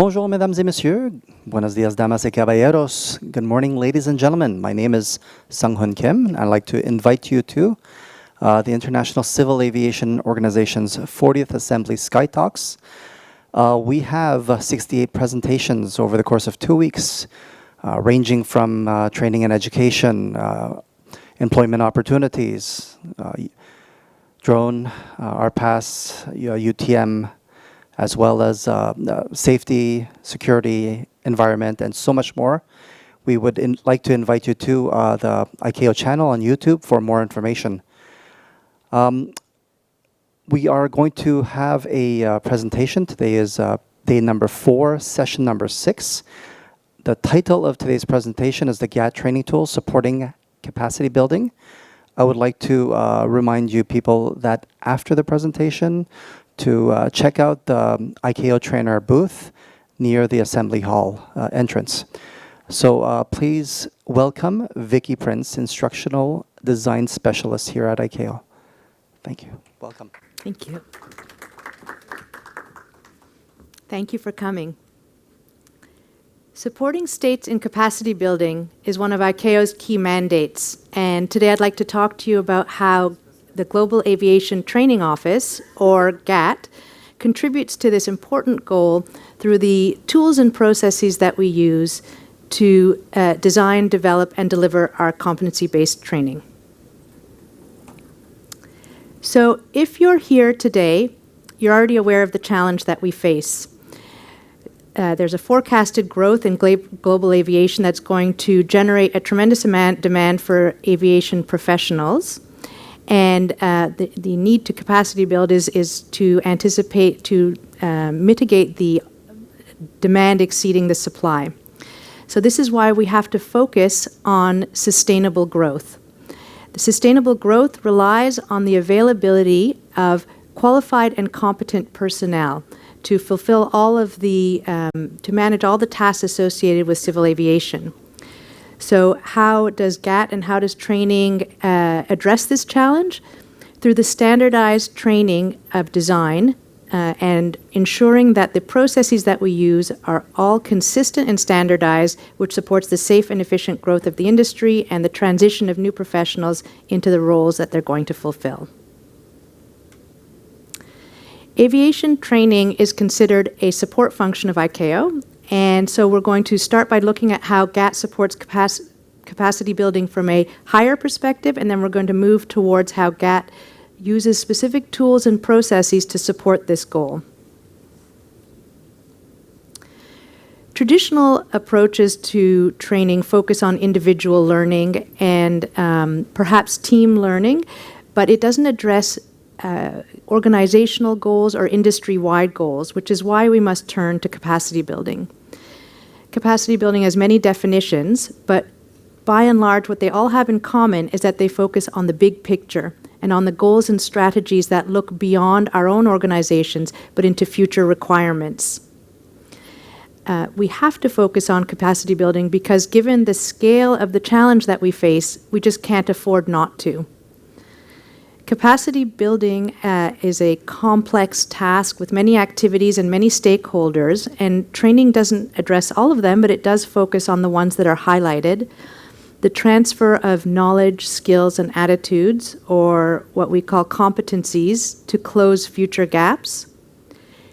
Bonjour, mesdames et messieurs. Buenos dias, damas y caballeros. Good morning, ladies and gentlemen. My name is Sung-Hoon Kim, and I'd like to invite you to the International Civil Aviation Organization's 40th Assembly SkyTalks. We have 68 presentations over the course of 2 weeks, ranging from training and education, employment opportunities, drone, RPAS, UTM, as well as safety, security, environment, and so much more. We would like to invite you to the ICAO channel on YouTube for more information. We are going to have a presentation. Today is day number 4, session number 6. The title of today's presentation is the GAT Training Tool Supporting Capacity Building. I would like to remind you people that after the presentation to check out the ICAO trainer booth near the Assembly Hall entrance. So please welcome Vicky Princz, Instructional Design Specialist here at ICAO. Thank you. Welcome. Thank you. Thank you for coming. Supporting states in capacity building is one of ICAO's key mandates, and today I'd like to talk to you about how the Global Aviation Training Office, or GAT, contributes to this important goal through the tools and processes that we use to design, develop, and deliver our competency-based training. So if you're here today, you're already aware of the challenge that we face. There's a forecasted growth in global aviation that's going to generate a tremendous demand for aviation professionals. And the need to capacity build is to anticipate, to mitigate the demand exceeding the supply. So this is why we have to focus on sustainable growth. The sustainable growth relies on the availability of qualified and competent personnel to fulfill all of the, to manage all the tasks associated with civil aviation. So how does GAT and how does training address this challenge? Through the standardized training of design and ensuring that the processes that we use are all consistent and standardized, which supports the safe and efficient growth of the industry and the transition of new professionals into the roles that they're going to fulfill. Aviation training is considered a support function of ICAO. And so we're going to start by looking at how GAT supports capacity building from a higher perspective, and then we're going to move towards how GAT uses specific tools and processes to support this goal. Traditional approaches to training focus on individual learning and perhaps team learning, but it doesn't address organizational goals or industry-wide goals, which is why we must turn to capacity building. Capacity building has many definitions, but by and large, what they all have in common is that they focus on the big picture and on the goals and strategies that look beyond our own organizations, but into future requirements. We have to focus on capacity building because given the scale of the challenge that we face, we just can't afford not to. Capacity building is a complex task with many activities and many stakeholders, and training doesn't address all of them, but it does focus on the ones that are highlighted. The transfer of knowledge, skills, and attitudes, or what we call competencies, to close future gaps,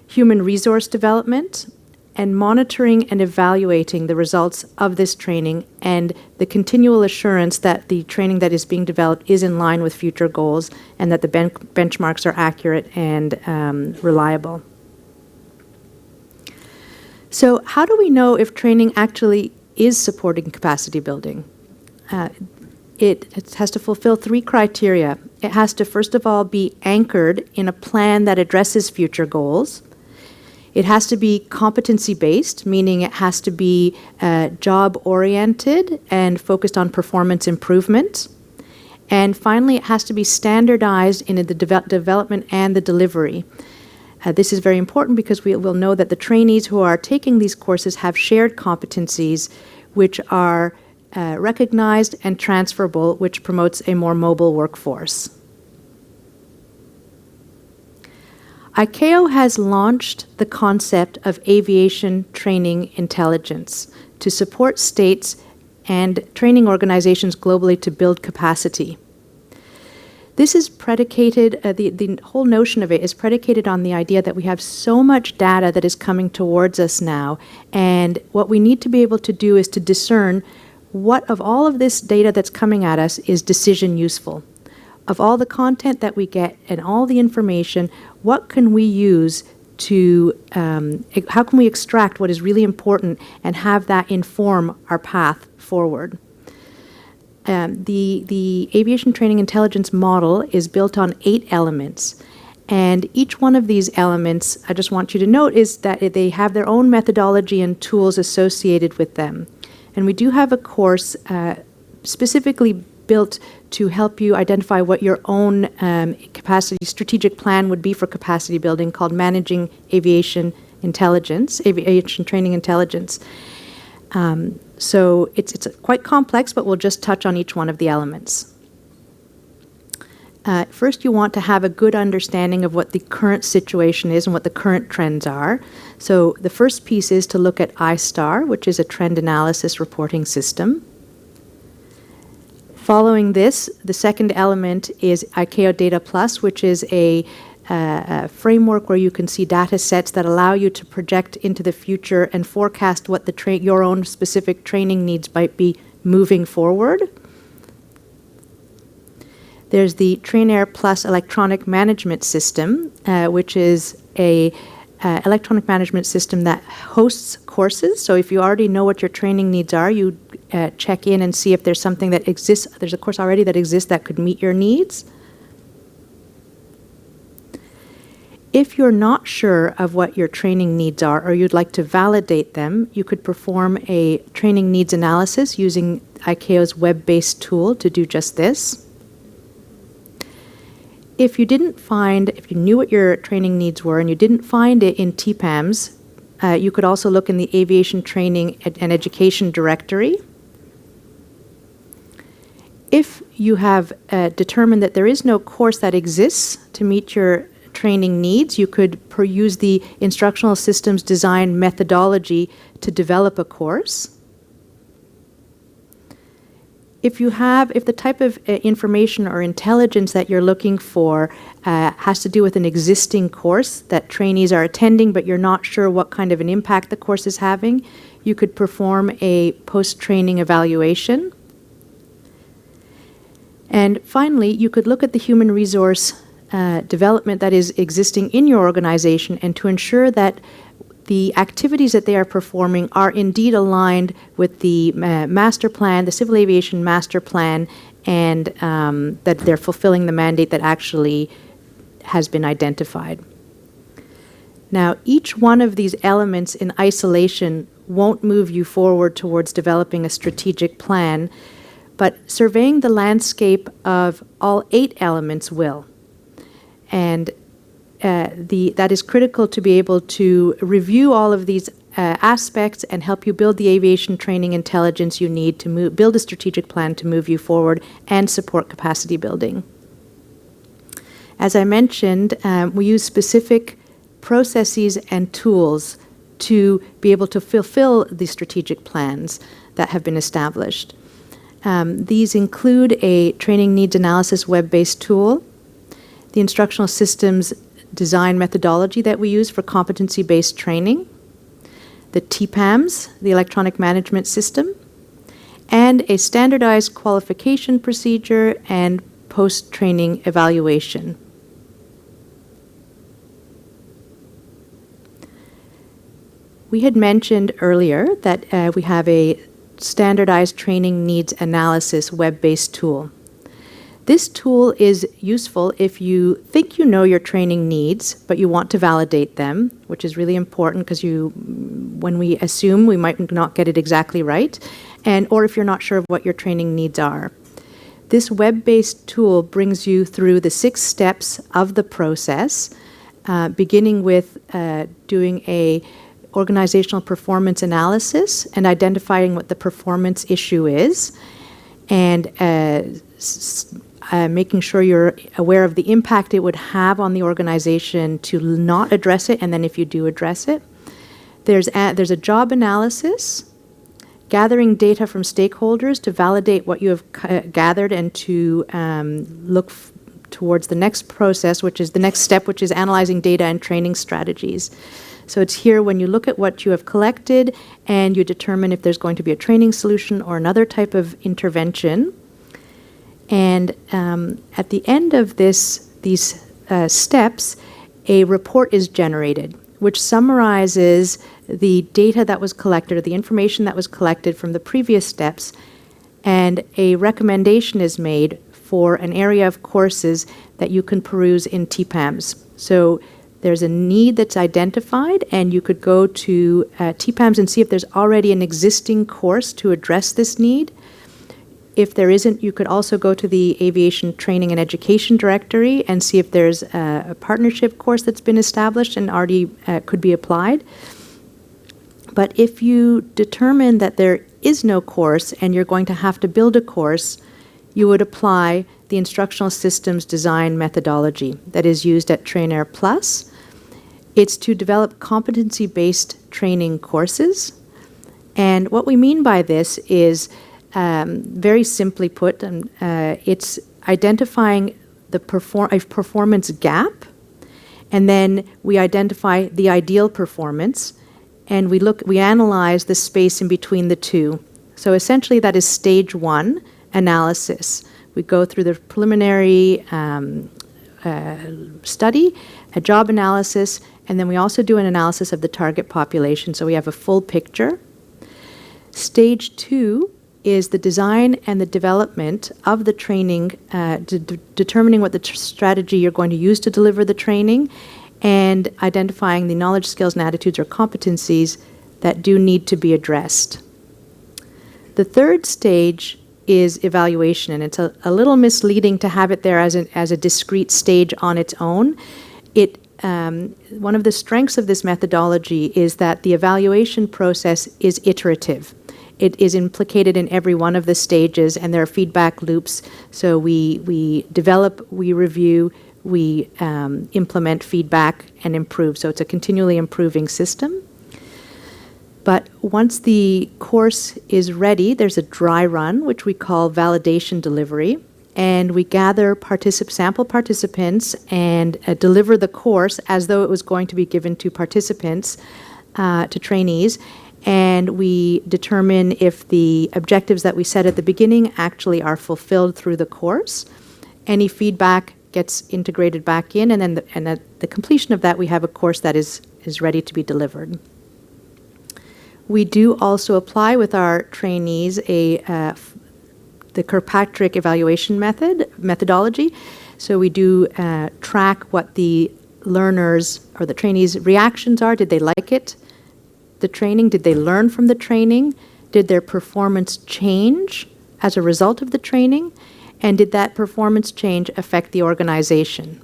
human resource development, and monitoring and evaluating the results of this training and the continual assurance that the training that is being developed is in line with future goals and that the benchmarks are accurate and reliable. So how do we know if training actually is supporting capacity building? It has to fulfill 3 criteria. It has to, first of all, be anchored in a plan that addresses future goals. It has to be competency-based, meaning it has to be job-oriented and focused on performance improvement. And finally, it has to be standardized in the development and the delivery. This is very important because we will know that the trainees who are taking these courses have shared competencies which are recognized and transferable, which promotes a more mobile workforce. ICAO has launched the concept of aviation training intelligence to support states and training organizations globally to build capacity. This is predicated, the whole notion of it is predicated on the idea that we have so much data that is coming towards us now, and what we need to be able to do is to discern what of all of this data that's coming at us is decision useful. Of all the content that we get and all the information, what can we use to, how can we extract what is really important and have that inform our path forward? The aviation training intelligence model is built on 8 elements. And each one of these elements, I just want you to note, is that they have their own methodology and tools associated with them. And we do have a course specifically built to help you identify what your own capacity strategic plan would be for capacity building, called Managing Aviation Intelligence, Aviation Training Intelligence. So it's quite complex, but we'll just touch on each one of the elements. First, you want to have a good understanding of what the current situation is and what the current trends are. So the first piece is to look at iSTAR, which is a trend analysis reporting system. Following this, the second element is ICAO Data Plus, which is a framework where you can see data sets that allow you to project into the future and forecast what your own specific training needs might be moving forward. There's the Trainair Plus electronic management system, which is a electronic management system that hosts courses. So if you already know what your training needs are, you check in and see if there's something that exists, there's a course already that exists that could meet your needs. If you're not sure of what your training needs are or you'd like to validate them, you could perform a training needs analysis using ICAO's web-based tool to do just this. If you knew what your training needs were and you didn't find it in TPAMs, you could also look in the Aviation Training and Education Directory. If you have determined that there is no course that exists to meet your training needs, you could use the instructional systems design methodology to develop a course. If the type of information or intelligence that you're looking for has to do with an existing course that trainees are attending, but you're not sure what kind of an impact the course is having, you could perform a post-training evaluation. And finally, you could look at the human resource development that is existing in your organization, and to ensure that the activities that they are performing are indeed aligned with the master plan, the Civil Aviation Master Plan, and that they're fulfilling the mandate that actually has been identified. Now, each one of these elements in isolation won't move you forward towards developing a strategic plan, but surveying the landscape of all 8 elements will. And that is critical to be able to review all of these aspects and help you build the aviation training intelligence you need to build a strategic plan to move you forward and support capacity building. As I mentioned, we use specific processes and tools to be able to fulfill the strategic plans that have been established. These include a training needs analysis web-based tool, the instructional systems design methodology that we use for competency-based training, the TPAMs, the electronic management system, and a standardized qualification procedure and post-training evaluation. We had mentioned earlier that we have a standardized training needs analysis web-based tool. This tool is useful if you think you know your training needs, but you want to validate them, which is really important because when we assume, we might not get it exactly right, or if you're not sure of what your training needs are. This web-based tool brings you through the 6 steps of the process, beginning with doing a organizational performance analysis and identifying what the performance issue is, and making sure you're aware of the impact it would have on the organization to not address it, and then if you do address it. There's a job analysis, gathering data from stakeholders to validate what you have gathered and to look towards the next process, which is the next step, which is analyzing data and training strategies. So it's here when you look at what you have collected and you determine if there's going to be a training solution or another type of intervention. And at the end of these steps, a report is generated, which summarizes the data that was collected or the information that was collected from the previous steps, and a recommendation is made for an area of courses that you can peruse in TPAMS. So there's a need that's identified, and you could go to TPAMS and see if there's already an existing course to address this need. If there isn't, you could also go to the Aviation Training and Education Directory and see if there's a partnership course that's been established and already could be applied. But if you determine that there is no course and you're going to have to build a course, you would apply the instructional systems design methodology that is used at Trainair Plus. It's to develop competency-based training courses. And what we mean by this is, very simply put, it's identifying a performance gap, and then we identify the ideal performance, and we analyze the space in between the two. So essentially that is stage one analysis. We go through the preliminary study, a job analysis, and then we also do an analysis of the target population, so we have a full picture. Stage two is the design and the development of the training, determining what the strategy you're going to use to deliver the training, and identifying the knowledge, skills, and attitudes or competencies that do need to be addressed. The third stage is evaluation, and it's a little misleading to have it there as a discrete stage on its own. One of the strengths of this methodology is that the evaluation process is iterative. It is implicated in every one of the stages, and there are feedback loops. So we develop, we review, we implement feedback and improve. So it's a continually improving system. But once the course is ready, there's a dry run, which we call validation delivery. And we gather sample participants and deliver the course as though it was going to be given to participants, to trainees. And we determine if the objectives that we set at the beginning actually are fulfilled through the course. Any feedback gets integrated back in, and then at the completion of that, we have a course that is ready to be delivered. We do also apply with our trainees the Kirkpatrick evaluation methodology. So we do track what the learners or the trainees' reactions are. Did they like it? The training? Did they learn from the training? Did their performance change as a result of the training? And did that performance change affect the organization?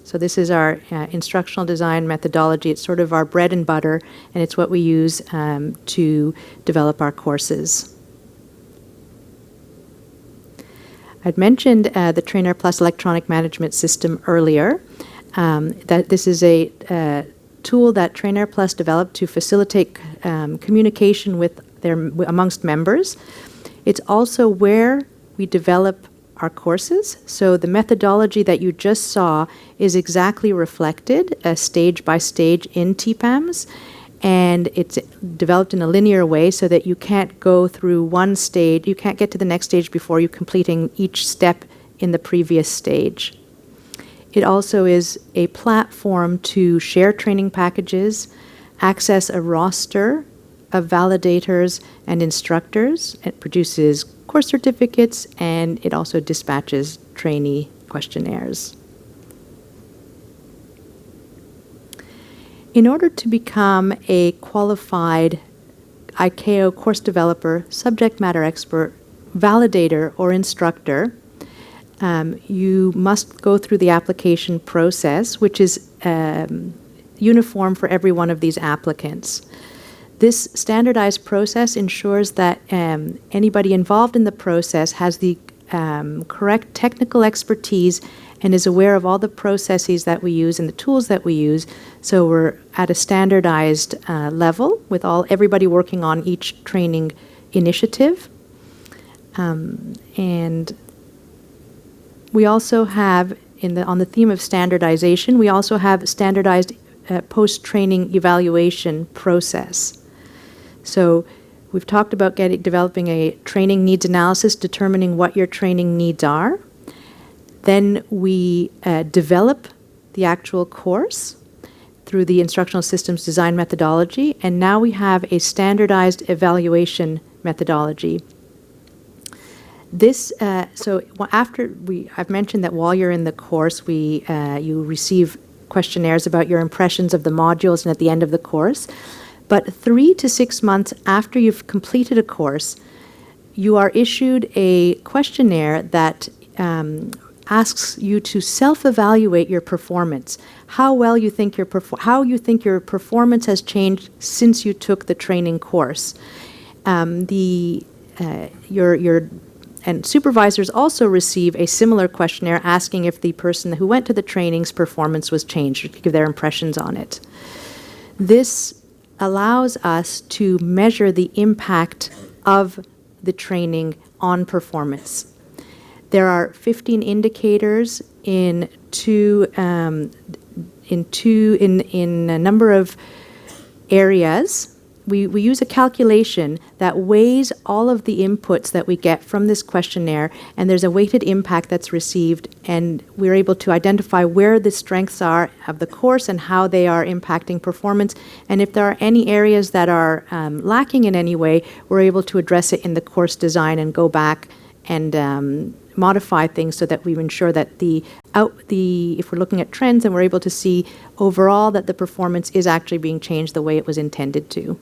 So this is our instructional design methodology. It's sort of our bread and butter, and it's what we use to develop our courses. I'd mentioned the Trainair Plus electronic management system earlier. That this is a tool that Trainair Plus developed to facilitate communication amongst members. It's also where we develop our courses. So the methodology that you just saw is exactly reflected stage by stage in TPAMS, and it's developed in a linear way so that you can't go through one stage, you can't get to the next stage before you completing each step in the previous stage. It also is a platform to share training packages, access a roster of validators and instructors. It produces course certificates, and it also dispatches trainee questionnaires. In order to become a qualified ICAO course developer, subject matter expert, validator, or instructor, you must go through the application process, which is uniform for every one of these applicants. This standardized process ensures that anybody involved in the process has the correct technical expertise and is aware of all the processes that we use and the tools that we use. So we're at a standardized level with everybody working on each training initiative. And we also have, on the theme of standardization, we also have standardized post-training evaluation process. So we've talked about developing a training needs analysis, determining what your training needs are. Then we develop the actual course through the instructional systems design methodology, and now we have a standardized evaluation methodology. This, I've mentioned that while you're in the course, you receive questionnaires about your impressions of the modules and at the end of the course. But 3 to 6 months after you've completed a course, you are issued a questionnaire that asks you to self-evaluate your performance, how you think your performance has changed since you took the training course. And supervisors also receive a similar questionnaire asking if the person who went to the training's performance was changed, or give their impressions on it. This allows us to measure the impact of the training on performance. There are 15 indicators in a number of areas. We use a calculation that weighs all of the inputs that we get from this questionnaire, and there's a weighted impact that's received, and we're able to identify where the strengths are of the course and how they are impacting performance. And if there are any areas that are lacking in any way, we're able to address it in the course design and go back and modify things so that we ensure that if we're looking at trends, and we're able to see overall that the performance is actually being changed the way it was intended to.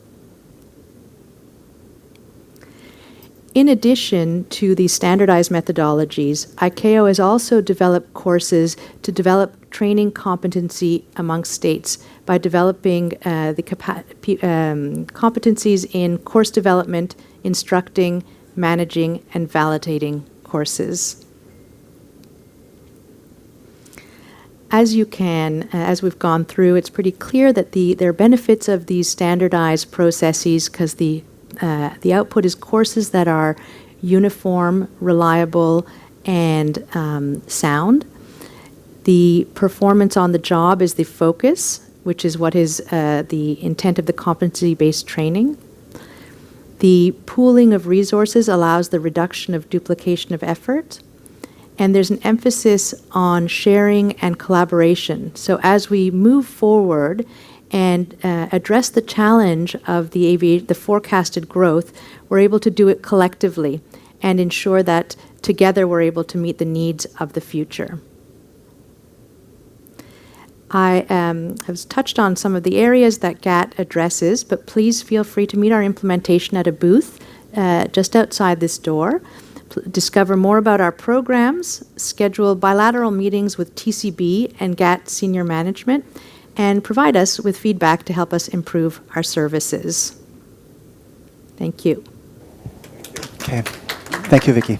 In addition to these standardized methodologies, ICAO has also developed courses to develop training competency amongst states by developing the competencies in course development, instructing, managing, and validating courses. As we've gone through, it's pretty clear that there are benefits of these standardized processes because the output is courses that are uniform, reliable, and sound. The performance on the job is the focus, which is what is the intent of the competency-based training. The pooling of resources allows the reduction of duplication of effort. And there's an emphasis on sharing and collaboration. So as we move forward and address the challenge of the forecasted growth, we're able to do it collectively and ensure that together we're able to meet the needs of the future. I have touched on some of the areas that GAT addresses, but please feel free to meet our implementation at a booth just outside this door. Discover more about our programs, schedule bilateral meetings with TCB and GAT senior management, and provide us with feedback to help us improve our services. Thank you. Okay. Thank you, Vicky.